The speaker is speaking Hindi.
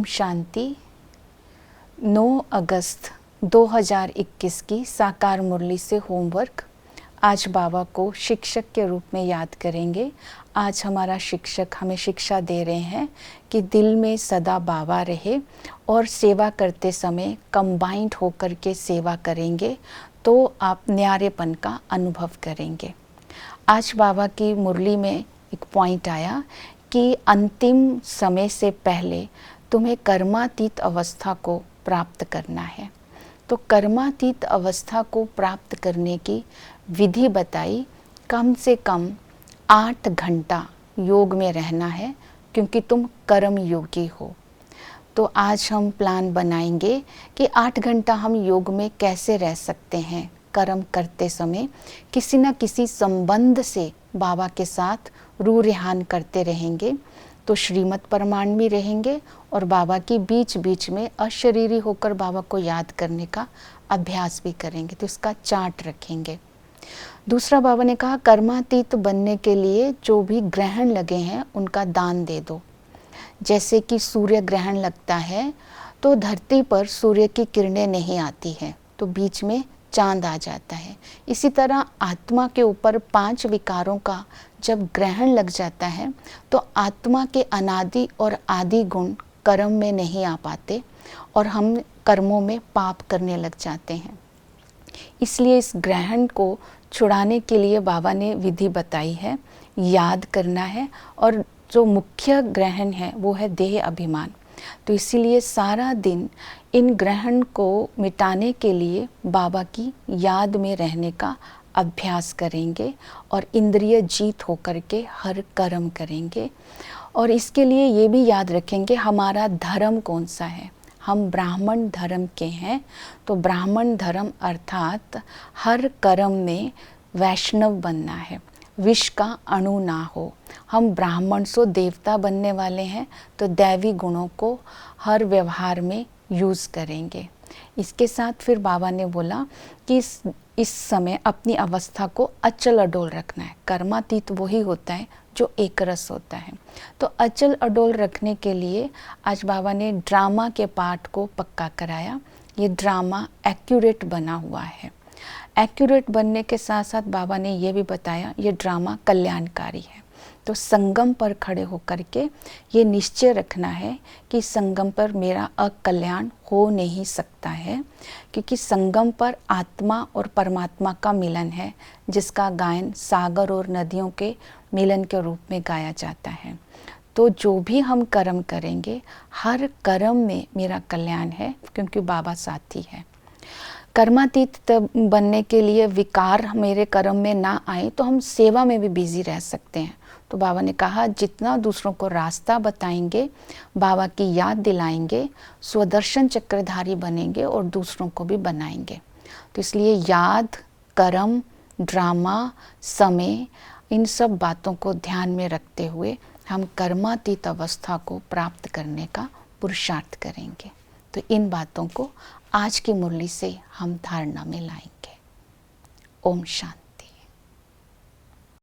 ओम शांति। 9 अगस्त 2021 की साकार मुरली से होमवर्क। आज बाबा को शिक्षक के रूप में याद करेंगे। आज हमारा शिक्षक हमें शिक्षा दे रहे हैं कि दिल में सदा बाबा रहे और सेवा करते समय कंबाइंड होकर के सेवा करेंगे तो आप न्यारेपन का अनुभव करेंगे। आज बाबा की मुरली में एक पॉइंट आया कि अंतिम समय से पहले तुम्हें कर्मातीत अवस्था को प्राप्त करना है। तो कर्मातीत अवस्था को प्राप्त करने की विधि बताई। कम से कम 8 घंटा योग में रहना है, क्योंकि तुम कर्म योगी हो। तो आज हम प्लान बनाएंगे कि 8 घंटा हम योग में कैसे रह सकते हैं। कर्म करते समय किसी न किसी संबंध से बाबा के साथ रू रिहान करते रहेंगे तो श्रीमत परमाण भी रहेंगे और बाबा की बीच बीच में अशरीरी होकर बाबा को याद करने का अभ्यास भी करेंगे। तो इसका चार्ट रखेंगे। दूसरा, बाबा ने कहा कर्मातीत बनने के लिए जो भी ग्रहण लगे हैं उनका दान दे दो। जैसे कि सूर्य ग्रहण लगता है तो धरती पर सूर्य की किरणें नहीं आती है, तो बीच में चांद आ जाता है। इसी तरह आत्मा के ऊपर 5 विकारों का जब ग्रहण लग जाता है तो आत्मा के अनादि और आदि गुण कर्म में नहीं आ पाते और हम कर्मों में पाप करने लग जाते हैं। इसलिए इस ग्रहण को छुड़ाने के लिए बाबा ने विधि बताई है, याद करना है। और जो मुख्य ग्रहण है वो है देह अभिमान। तो इसीलिए सारा दिन इन ग्रहण को मिटाने के लिए बाबा की याद में रहने का अभ्यास करेंगे और इंद्रिय जीत होकर के हर कर्म करेंगे। और इसके लिए ये भी याद रखेंगे हमारा धर्म कौन सा है। हम ब्राह्मण धर्म के हैं, तो ब्राह्मण धर्म अर्थात हर कर्म में वैष्णव बनना है, विष का अणु ना हो। हम ब्राह्मण सो देवता बनने वाले हैं, तो दैवी गुणों को हर व्यवहार में यूज़ करेंगे। इसके साथ फिर बाबा ने बोला कि इस समय अपनी अवस्था को अचल अडोल रखना है। कर्मातीत वही होता है जो एक रस होता है। तो अचल अडोल रखने के लिए आज बाबा ने ड्रामा के पार्ट को पक्का कराया। ये ड्रामा एक्यूरेट बना हुआ है। एक्यूरेट बनने के साथ साथ बाबा ने ये भी बताया ये ड्रामा कल्याणकारी है। तो संगम पर खड़े होकर के ये निश्चय रखना है कि संगम पर मेरा अकल्याण हो नहीं सकता है, क्योंकि संगम पर आत्मा और परमात्मा का मिलन है, जिसका गायन सागर और नदियों के मिलन के रूप में गाया जाता है। तो जो भी हम कर्म करेंगे हर कर्म में मेरा कल्याण है, क्योंकि बाबा साथी है। कर्मातीत बनने के लिए विकार मेरे कर्म में ना आए तो हम सेवा में भी बिजी रह सकते हैं। तो बाबा ने कहा जितना दूसरों को रास्ता बताएंगे, बाबा की याद दिलाएंगे, स्वदर्शन चक्रधारी बनेंगे और दूसरों को भी बनाएंगे। तो इसलिए याद, कर्म, ड्रामा, समय, इन सब बातों को ध्यान में रखते हुए हम कर्मातीत अवस्था को प्राप्त करने का पुरुषार्थ करेंगे। तो इन बातों को आज की मुरली से हम धारणा में लाएंगे। ओम शांति।